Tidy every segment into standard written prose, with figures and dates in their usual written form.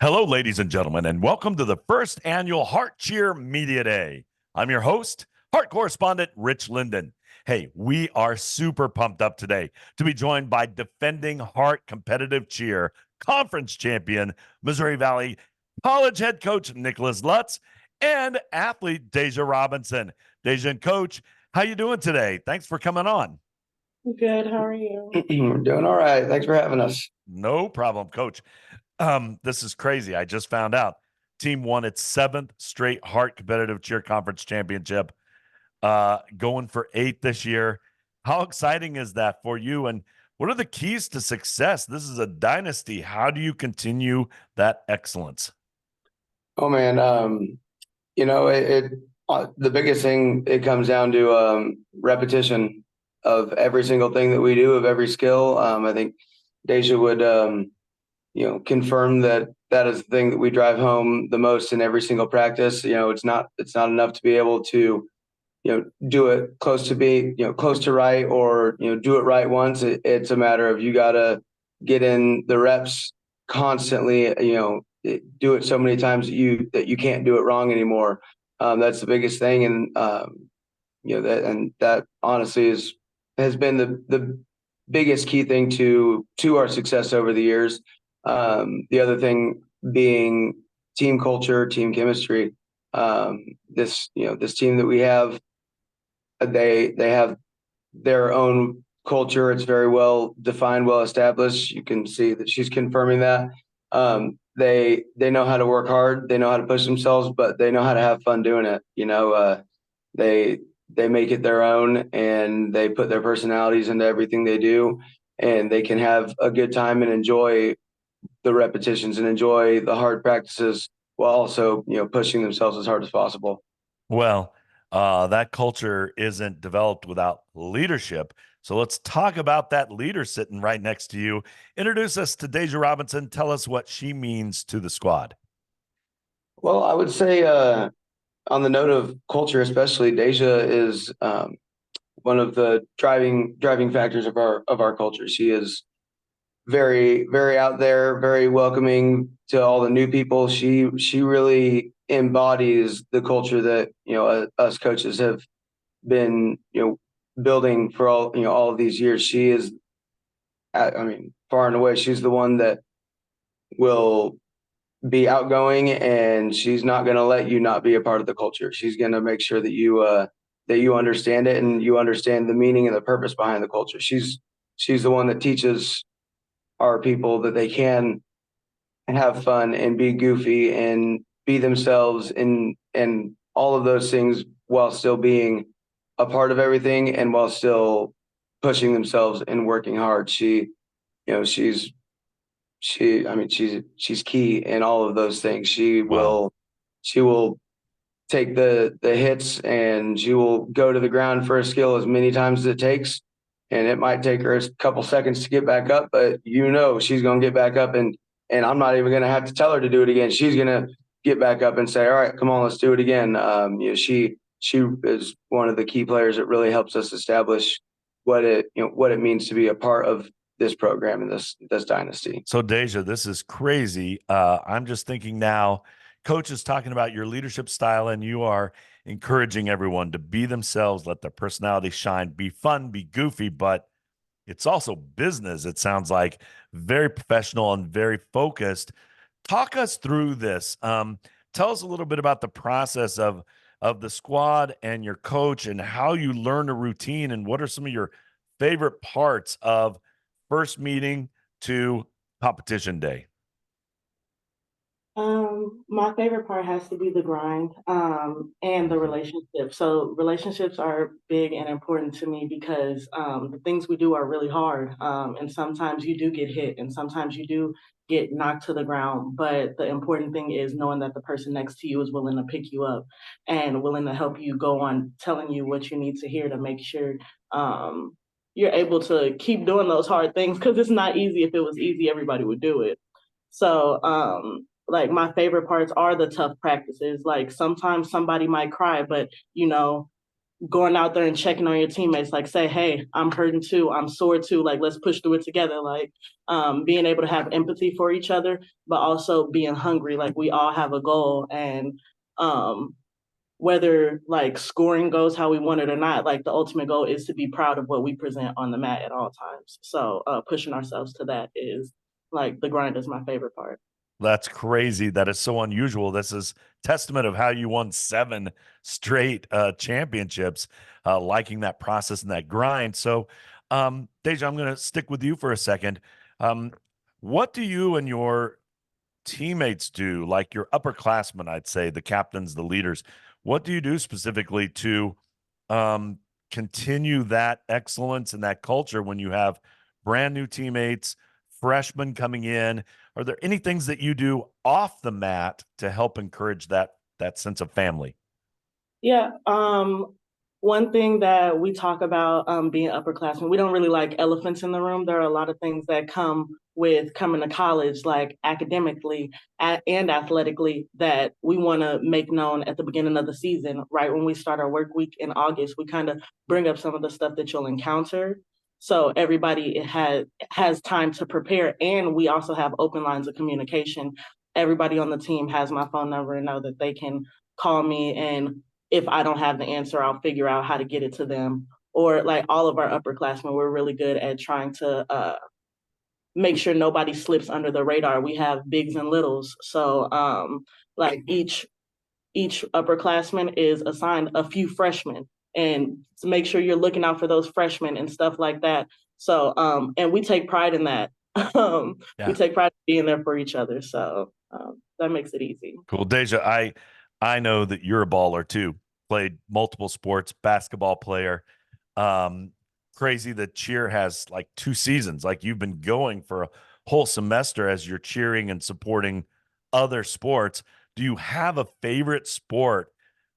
Hello, ladies and gentlemen, and welcome to the first annual Heart Cheer Media Day. I'm your host, Heart correspondent Rich Linden. Hey, we are super pumped up today to be joined by defending Heart competitive cheer conference champion, Missouri Valley College head coach Nicholas Lutz, and athlete Deja Robinson. Deja and Coach, how you doing today? Thanks for coming on. Good. How are you? We're doing all right. Thanks for having us. No problem, Coach. This is crazy. I just found out. Team won its seventh straight Heart Competitive Cheer Conference Championship, going for 8 this year. How exciting is that for you? And what are the keys to success? This is a dynasty. How do you continue that excellence? Oh man, the biggest thing it comes down to repetition of every single thing that we do, of every skill. I think Deja would confirm that that is the thing that we drive home the most in every single practice. It's not enough to be able to do it close to right, or do it right once. It's a matter of you got to get in the reps constantly. Do it so many times that you can't do it wrong anymore. That's the biggest thing, and that honestly has been the biggest key thing to our success over the years. The other thing being team culture, team chemistry. This team that we have, they have their own culture. It's very well defined, well established. You can see that she's confirming that. They know how to work hard. They know how to push themselves, but they know how to have fun doing it. They make it their own, and they put their personalities into everything they do, and they can have a good time and enjoy the repetitions and enjoy the hard practices while also pushing themselves as hard as possible. Well, that culture isn't developed without leadership. So let's talk about that leader sitting right next to you. Introduce us to Deja Robinson. Tell us what she means to the squad. Well, I would say on the note of culture, especially, Deja is one of the driving factors of our culture. She is very, very out there, very welcoming to all the new people. She really embodies the culture that us coaches have been building for all of these years. She is, far and away, she's the one that will be outgoing, and she's not going to let you not be a part of the culture. She's going to make sure that you understand it, and you understand the meaning and the purpose behind the culture. She's the one that teaches our people that they can have fun and be goofy and be themselves and all of those things, while still being a part of everything and while still pushing themselves and working hard. She's key in all of those things. She will take the hits, and she will go to the ground for a skill as many times as it takes. And it might take her a couple seconds to get back up, but she's going to get back up, and I'm not even going to have to tell her to do it again. She's going to get back up and say, all right, come on, let's do it again. She is one of the key players that really helps us establish what it means to be a part of this program and this dynasty. So Deja, this is crazy. I'm just thinking now, Coach is talking about your leadership style, and you are encouraging everyone to be themselves, let their personality shine, be fun, be goofy, but it's also business. It sounds like very professional and very focused. Talk us through this. Tell us a little bit about the process of the squad and your coach, and how you learn a routine, and what are some of your favorite parts of first meeting to competition day. My favorite part has to be the grind, and the relationship. So relationships are big and important to me because the things we do are really hard. And sometimes you do get hit, and sometimes you do get knocked to the ground. But the important thing is knowing that the person next to you is willing to pick you up and willing to help you go on, telling you what you need to hear to make sure you're able to keep doing those hard things, because it's not easy. If it was easy, everybody would do it. So like, my favorite parts are the tough practices. Like, sometimes somebody might cry, but going out there and checking on your teammates, like say, hey, I'm hurting too, I'm sore too, like let's push through it together. Like being able to have empathy for each other, but also being hungry, like we all have a goal. And um whether like scoring goes how we want it or not, like the ultimate goal is to be proud of what we present on the mat at all times. So pushing ourselves to that is like the grind is my favorite part. That's crazy. That is so unusual. This is testament of how you won 7 straight championships, liking that process and that grind. So, Deja, I'm going to stick with you for a second. Um, what do you and your teammates do, like your upperclassmen, I'd say, the captains, the leaders? What do you do specifically to um, continue that excellence and that culture when you have brand new teammates, freshmen coming in? Are there any things that you do off the mat to help encourage that sense of family? Yeah. One thing that we talk about being upperclassmen, we don't really like elephants in the room. There are a lot of things that come with coming to college, like academically and athletically, that we want to make known at the beginning of the season. Right when we start our work week in August, we kind of bring up some of the stuff that you'll encounter. So everybody has time to prepare, and we also have open lines of communication. Everybody on the team has my phone number and know that they can call me, and if I don't have the answer, I'll figure out how to get it to them. Or like all of our upperclassmen, we're really good at trying to make sure nobody slips under the radar. We have bigs and littles, so like each upperclassman is assigned a few freshmen, and to make sure you're looking out for those freshmen and stuff like that. So and we take pride in that. We Yeah. take pride in being there for each other. So that makes it easy. Cool. Deja, I know that you're a baller too. Played multiple sports, basketball player. Um, Crazy that cheer has like 2 seasons. Like you've been going for a whole semester as you're cheering and supporting other sports. Do you have a favorite sport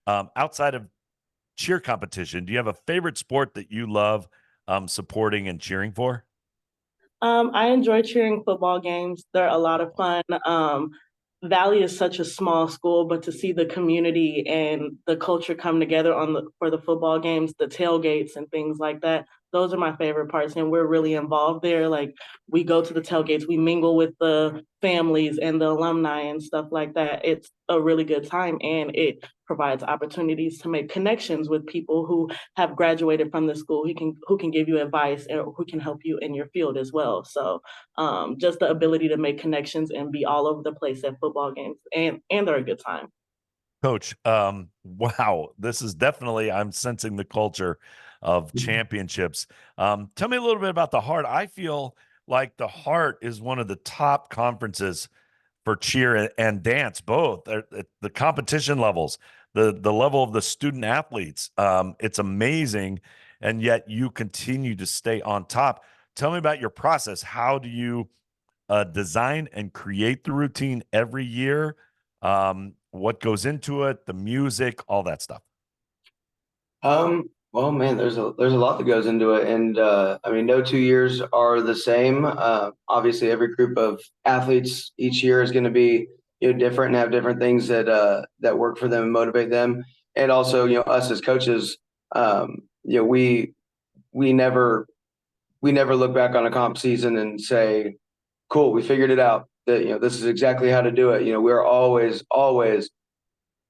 outside of cheer competition? Do you have a favorite sport that you love supporting and cheering for? I enjoy cheering football games. They're a lot of fun. Valley is such a small school, but to see the community and the culture come together for the football games, the tailgates and things like that, those are my favorite parts. And we're really involved there. Like we go to the tailgates, we mingle with the families and the alumni and stuff like that. It's a really good time, and it provides opportunities to make connections with people who have graduated from the school, who can give you advice and who can help you in your field as well. So just the ability to make connections and be all over the place at football games, and they're a good time. Coach, wow, this is definitely, I'm sensing the culture of championships. Tell me a little bit about the Heart. I feel like the Heart is one of the top conferences for cheer and dance, both the competition levels, the level of the student athletes. It's amazing, and yet you continue to stay on top. Tell me about your process. How do you design and create the routine every year? What goes into it, the music, all that stuff. Well, man, there's a lot that goes into it, and I mean, no 2 years are the same. Obviously, every group of athletes each year is going to be different and have different things that work for them and motivate them. And also, us as coaches, we never look back on a comp season and say, "Cool, we figured it out." That this is exactly how to do it. We're always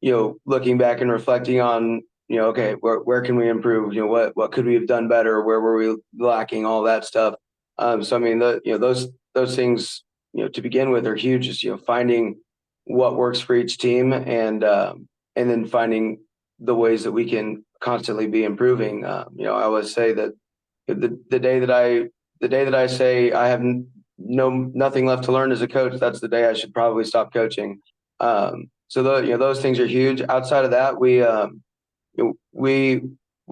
looking back and reflecting on, okay, where can we improve? What could we have done better? Where were we lacking? All that stuff. So I mean, those things, to begin with, are huge. Just finding what works for each team, and then finding the ways that we can constantly be improving. I always say that the day that I say I have nothing left to learn as a coach, that's the day I should probably stop coaching. So those things are huge. Outside of that, we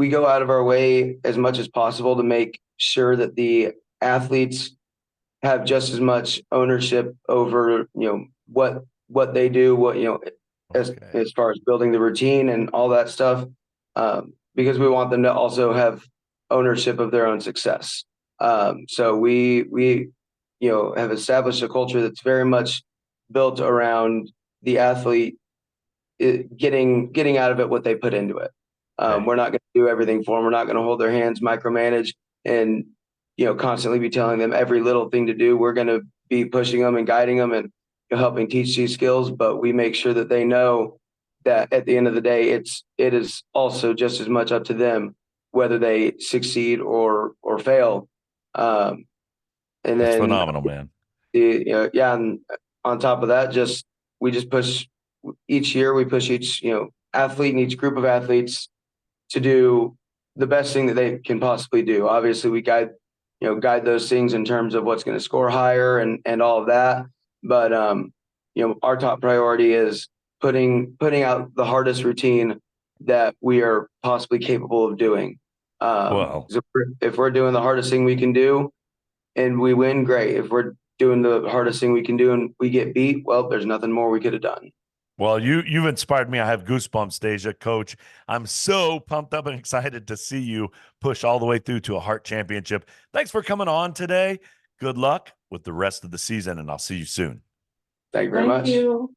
go out of our way as much as possible to make sure that the athletes have just as much ownership over what they do, Okay. as far as building the routine and all that stuff, because we want them to also have ownership of their own success. So we have established a culture that's very much built around the athlete getting out of it what they put into it. Hey. We're not going to do everything for them. We're not going to hold their hands, micromanage, and constantly be telling them every little thing to do. We're going to be pushing them and guiding them and helping teach these skills, but we make sure that they know that at the end of the day, it is also just as much up to them whether they succeed or fail. And That's then phenomenal, man. yeah, and on top of that, we just push each year. We push each athlete and each group of athletes to do the best thing that they can possibly do. Obviously, we guide those things in terms of what's going to score higher and all of that. But our top priority is putting out the hardest routine that we are possibly capable of doing. Well, So if we're doing the hardest thing we can do and we win, great. If we're doing the hardest thing we can do and we get beat, well, there's nothing more we could have done. well, you've inspired me. I have goosebumps, Deja. Coach, I'm so pumped up and excited to see you push all the way through to a Hart Championship. Thanks for coming on today. Good luck with the rest of the season, and I'll see you soon. Thank you very Thank much. you.